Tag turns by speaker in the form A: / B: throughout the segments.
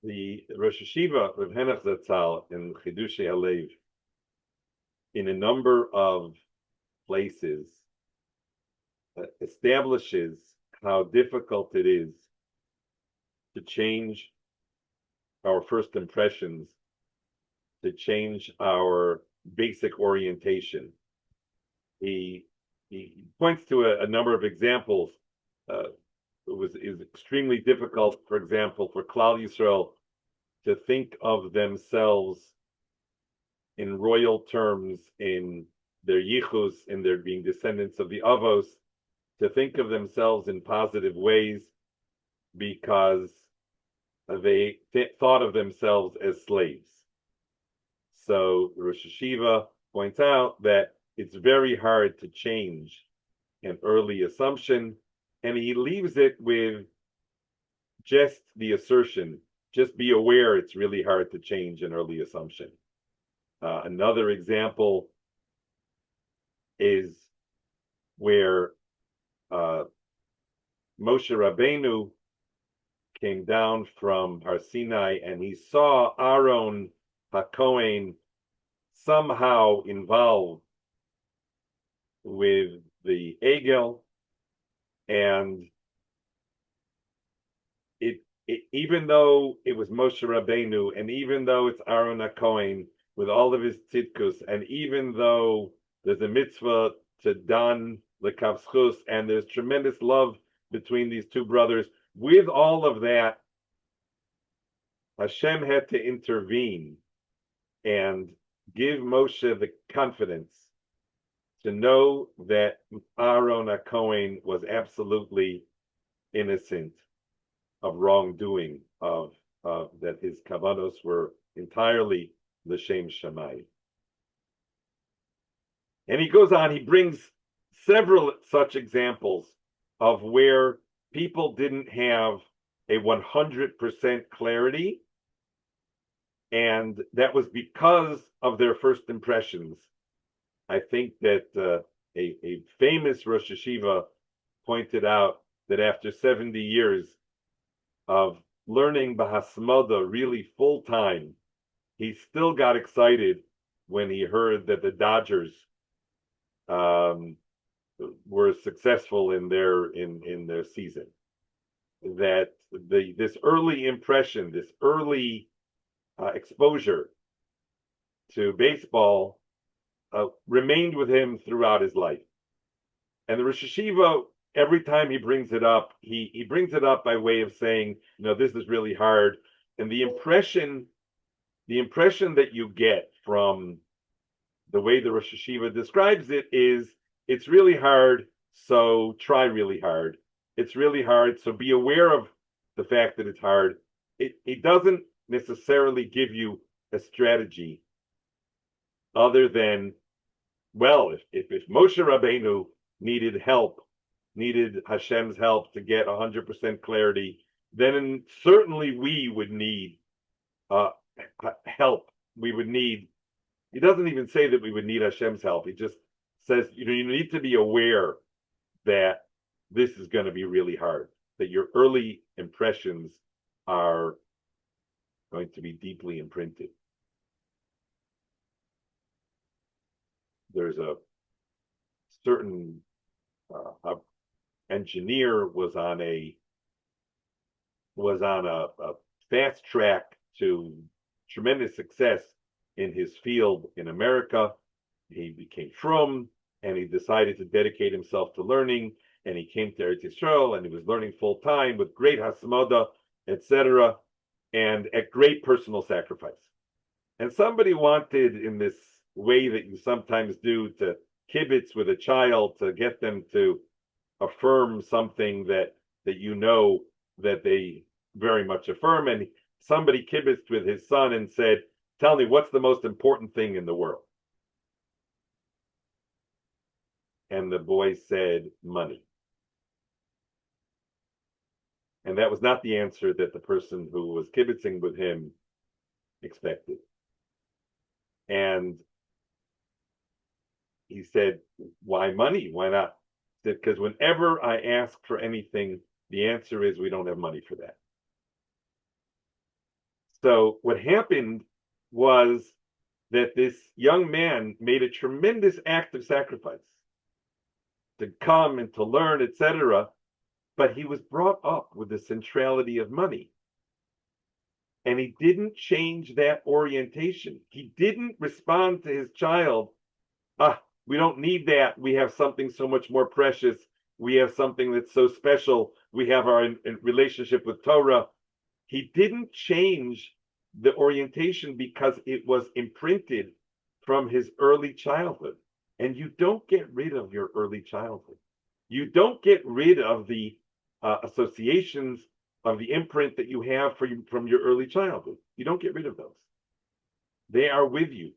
A: The Rosh Hashiva Rav Henoch Zatzal in Chidushei Halev, in a number of places, establishes how difficult it is to change our first impressions, to change our basic orientation. He points to a number of examples. It was extremely difficult, for example, for Klal Yisrael to think of themselves in royal terms, in their yichus, in their being descendants of the Avos, to think of themselves in positive ways, because they thought of themselves as slaves. So Rosh Hashiva points out that it's very hard to change an early assumption, and he leaves it with just the assertion, just be aware it's really hard to change an early assumption. Another example is where Moshe Rabbeinu came down from Har Sinai and he saw Aaron HaKohen somehow involved with the Egel, and even though it was Moshe Rabbeinu, and even though it's Aaron HaKohen with all of his tzidkus, and even though there's a mitzvah to dan lekavschus, and there's tremendous love between these two brothers, with all of that, Hashem had to intervene and give Moshe the confidence to know that Aaron HaKohen was absolutely innocent of wrongdoing, of that his kavanos were entirely l'shem shamayim. And he goes on, he brings several such examples of where people didn't have a 100% clarity, and that was because of their first impressions. I think that a famous Rosh Hashiva pointed out that after 70 years of learning Bahasmoda really full time, he still got excited when he heard that the Dodgers were successful in their season. That this early impression, this early exposure to baseball remained with him throughout his life. And the Rosh Hashiva, every time he brings it up, he brings it up by way of saying, this is really hard. And the impression that you get from the way the Rosh Hashiva describes it is, it's really hard, so try really hard. It's really hard, so be aware of the fact that it's hard. It doesn't necessarily give you a strategy other than, well, if Moshe Rabbeinu needed Hashem's help to get 100% clarity, then certainly we would need help. We would need, he doesn't even say that we would need Hashem's help. He just says, you need to be aware that this is going to be really hard, that your early impressions are going to be deeply imprinted. There's a certain engineer was on a fast track to tremendous success in his field in America. He became frum, and he decided to dedicate himself to learning, and he came to Eretz Yisrael, and he was learning full time with great hasmoda, etc., and at great personal sacrifice. And somebody wanted, in this way that you sometimes do, to kibitz with a child, to get them to affirm something that that they very much affirm. And somebody kibitzed with his son and said, tell me, what's the most important thing in the world? And the boy said, money. And that was not the answer that the person who was kibitzing with him expected. And he said, why money? Why not? He said, because whenever I ask for anything, the answer is we don't have money for that. So what happened was that this young man made a tremendous act of sacrifice to come and to learn, etc. But he was brought up with the centrality of money. And he didn't change that orientation. He didn't respond to his child, we don't need that. We have something so much more precious. We have something that's so special. We have our relationship with Torah. He didn't change the orientation because it was imprinted from his early childhood. And you don't get rid of your early childhood. You don't get rid of the associations of the imprint that you have from your early childhood. You don't get rid of those. They are with you.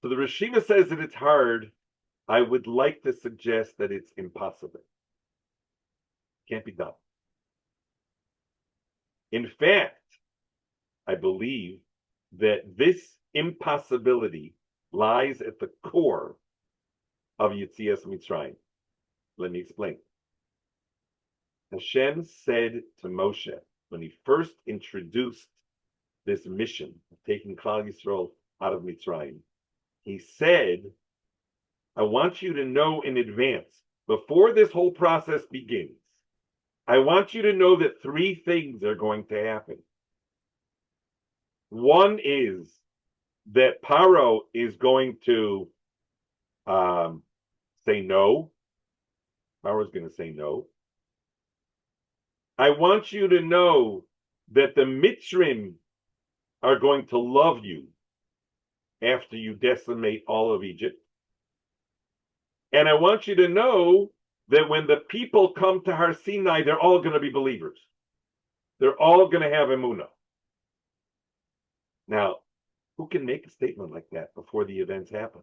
A: So the Rishima says that it's hard. I would like to suggest that it's impossible. Can't be done. In fact, I believe that this impossibility lies at the core of Yetzias Mitzrayim. Let me explain. Hashem said to Moshe, when he first introduced this mission of taking Klal Yisrael out of Mitzrayim, he said, I want you to know in advance, before this whole process begins, I want you to know that three things are going to happen. One is that Paro is going to say no. Paro is going to say no. I want you to know that the Mitzrim are going to love you after you decimate all of Egypt. And I want you to know that when the people come to Har Sinai, they're all going to be believers. They're all going to have emunah. Now, who can make a statement like that before the events happen?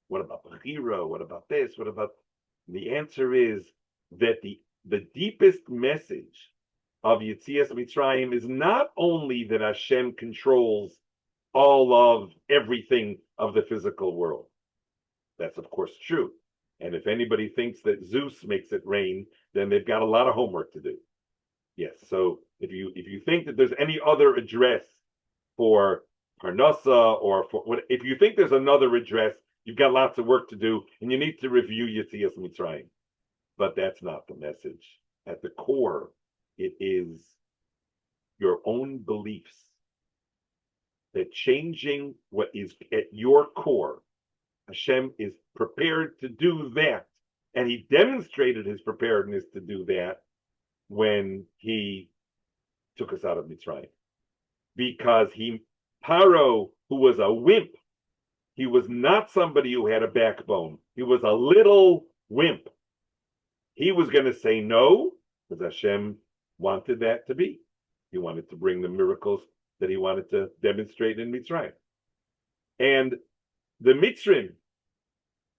A: What about Bechira? What about this? What about... The answer is that the deepest message of Yetzias Mitzrayim is not only that Hashem controls all of everything of the physical world. That's of course true. And if anybody thinks that Zeus makes it rain, then they've got a lot of homework to do. Yes. So if you think that there's any other address for Parnassa or for if you think there's another address, you've got lots of work to do, and you need to review Yetzias Mitzrayim. But that's not the message. At the core, it is your own beliefs. That changing what is at your core, Hashem is prepared to do that. And he demonstrated his preparedness to do that when he took us out of Mitzrayim. Because Paro, who was a wimp, he was not somebody who had a backbone. He was a little wimp. He was going to say no, because Hashem wanted that to be. He wanted to bring the miracles that he wanted to demonstrate in Mitzrayim. And the Mitzrim,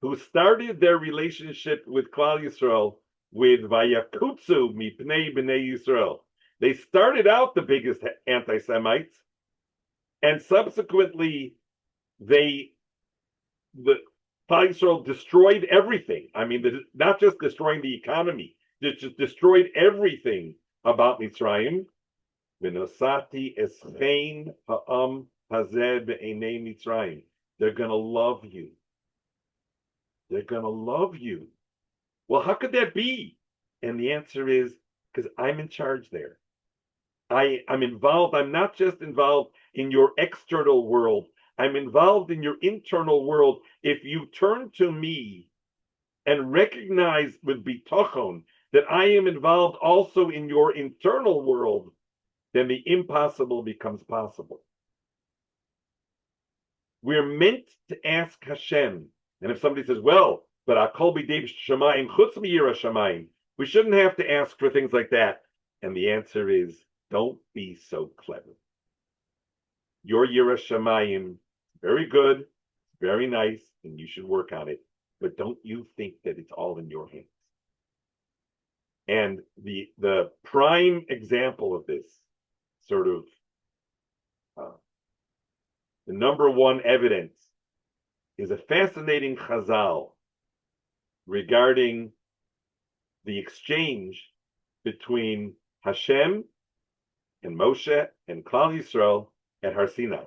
A: who started their relationship with Klal Yisrael with Vayakutsu mipnei bnei Yisrael, they started out the biggest anti-Semites, and subsequently the Klal Yisrael destroyed everything. I mean, not just destroying the economy, just destroyed everything about Mitzrayim. V'nosati eschein ha'am hazeh be'enei Mitzrayim. They're going to love you. They're going to love you. Well, how could that be? And the answer is because I'm in charge there. I'm involved. I'm not just involved in your external world. I'm involved in your internal world. If you turn to me and recognize with bitachon that I am involved also in your internal world, then the impossible becomes possible. We're meant to ask Hashem. And if somebody says, well, but Akol b'dei shamayim chutz miyira shamayim, we shouldn't have to ask for things like that. And the answer is, don't be so clever. Your yira shamayim, very good, very nice, and you should work on it. But don't you think that it's all in your hands? And the prime example of this, sort of the number one evidence, is a fascinating chazal regarding the exchange between Hashem and Moshe and Klal Yisrael at Har Sinai.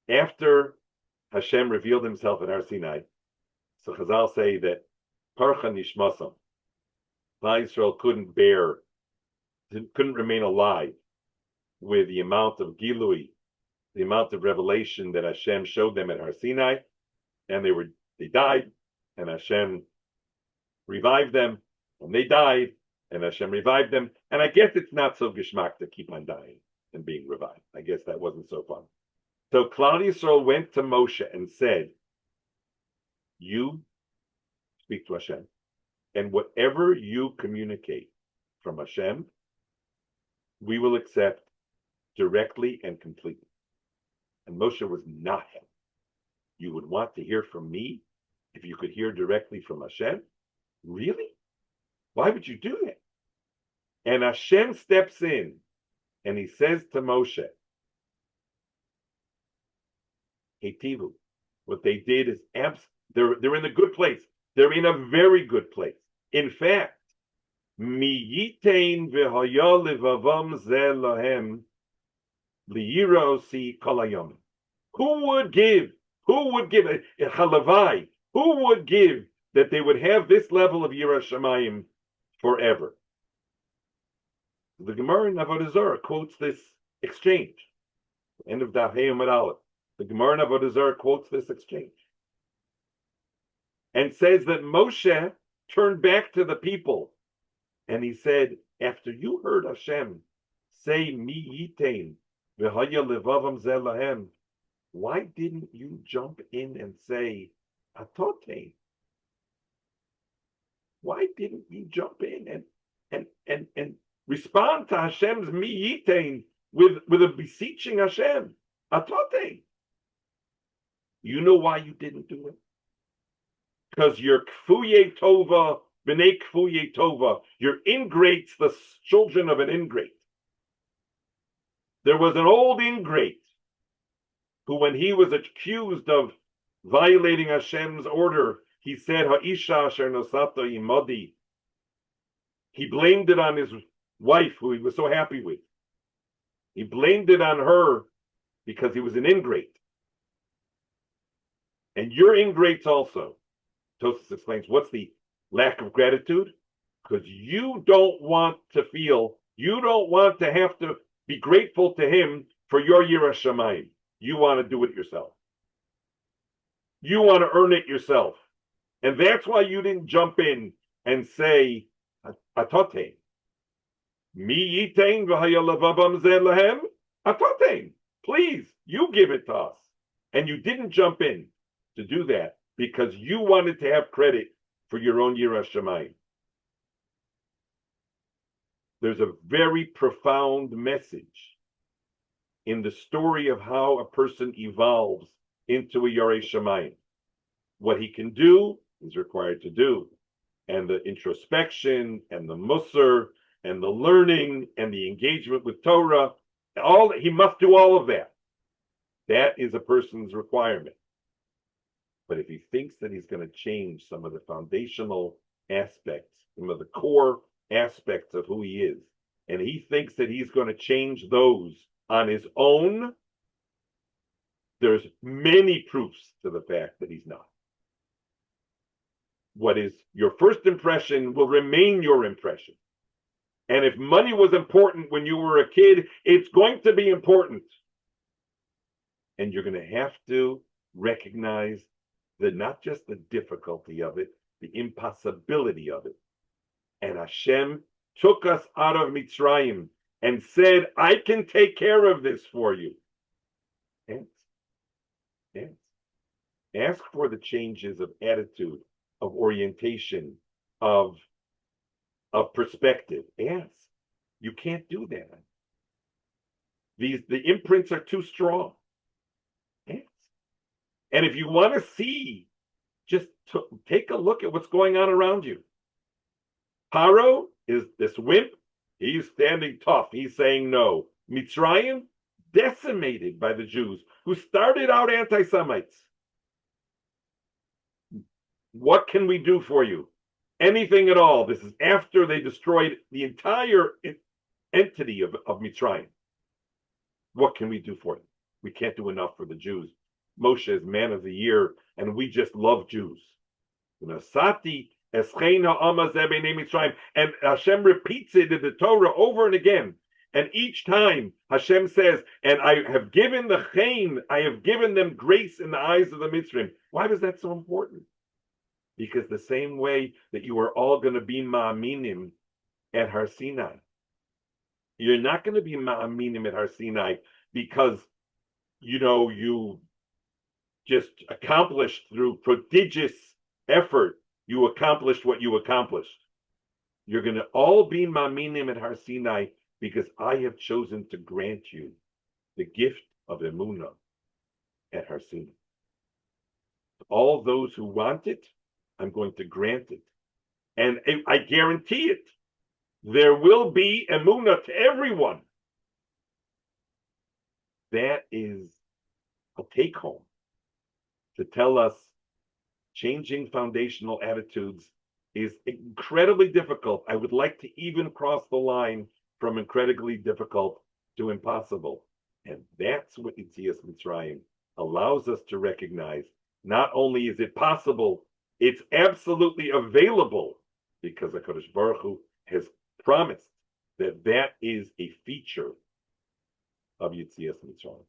A: After Hashem revealed himself at Har Sinai, so Chazal say that Parcha Nishmasam, Klal Yisrael couldn't remain alive with the amount of Gilui, the amount of revelation that Hashem showed them at Har Sinai, and they died, and Hashem revived them, and they died, and Hashem revived them. And I guess it's not so gishmak to keep on dying and being revived. I guess that wasn't so fun. So Klal Yisrael went to Moshe and said, you speak to Hashem, and whatever you communicate from Hashem, we will accept directly and completely. And Moshe was not happy. You would want to hear from me if you could hear directly from Hashem? Really? Why would you do that? And Hashem steps in and he says to Moshe, Hetivu, what they did is they're in a good place. They're in a very good place. In fact, mi yitain v'haya levavam zeh lahem liyirosi kol hayom. Who would give a chalavai? Who would give that they would have this level of Yirah Shamayim forever? The Gemara in Avodah Zarah quotes this exchange. End of Daf Hey Amud Aleph. The Gemara in Avodah Zarah quotes this exchange and says that Moshe turned back to the people and he said, after you heard Hashem say mi yitain v'haya levavam zeh lahem, why didn't you jump in and say atotein? Why didn't you jump in and respond to Hashem's mi yitain with a beseeching Hashem? Atotein. You know why you didn't do it? Because you're kfuye tova, b'nei kfuye tova. You're ingrates, the children of an ingrate. There was an old ingrate who, when he was accused of violating Hashem's order, he said, Ha'isha asher nosata imodi. He blamed it on his wife, who he was so happy with. He blamed it on her because he was an ingrate. And you're ingrates also. Tosfos explains, what's the lack of gratitude? Because you don't want to have to be grateful to him for your Yirah Shamayim. You want to do it yourself. You want to earn it yourself. And that's why you didn't jump in and say, Atotein. Mi yitain v'haya levabam zeh lahem. Atotein. Please, you give it to us. And you didn't jump in to do that because you wanted to have credit for your own Yirah Shamayim. There's a very profound message in the story of how a person evolves into a Yirah Shamayim. What he can do is required to do. And the introspection and the musar and the learning and the engagement with Torah, he must do all of that. That is a person's requirement. But if he thinks that he's going to change some of the foundational aspects, some of the core aspects of who he is, and he thinks that he's going to change those on his own, there's many proofs to the fact that he's not. What is your first impression will remain your impression. And if money was important when you were a kid, it's going to be important. And you're going to have to recognize that not just the difficulty of it, the impossibility of it. And Hashem took us out of Mitzrayim and said, I can take care of this for you. Ask for the changes of attitude, of orientation, of perspective. Ask. You can't do that. The imprints are too strong. Ask. And if you want to see, just take a look at what's going on around you. Paro is this wimp. He's standing tough. He's saying no. Mitzrayim, decimated by the Jews, who started out anti-Semites. What can we do for you? Anything at all. This is after they destroyed the entire entity of Mitzrayim. What can we do for them? We can't do enough for the Jews. Moshe is man of the year, and we just love Jews. And Hashem repeats it in the Torah over and again. And each time Hashem says, and I have given the chen, I have given them grace in the eyes of the Mitzrayim. Why was that so important? Because the same way that you are all going to be ma'aminim at Har Sinai, you're not going to be ma'aminim at Har Sinai because, you just accomplished through prodigious effort, you accomplished what you accomplished. You're going to all be ma'aminim at Har Sinai because I have chosen to grant you the gift of emunah at Har Sinai. All those who want it, I'm going to grant it. And I guarantee it. There will be emunah to everyone. That is a take home to tell us changing foundational attitudes is incredibly difficult. I would like to even cross the line from incredibly difficult to impossible. And that's what Yetzias Mitzrayim allows us to recognize. Not only is it possible, it's absolutely available because HaKadosh Baruch Hu has promised that is a feature of Yetzias Mitzrayim.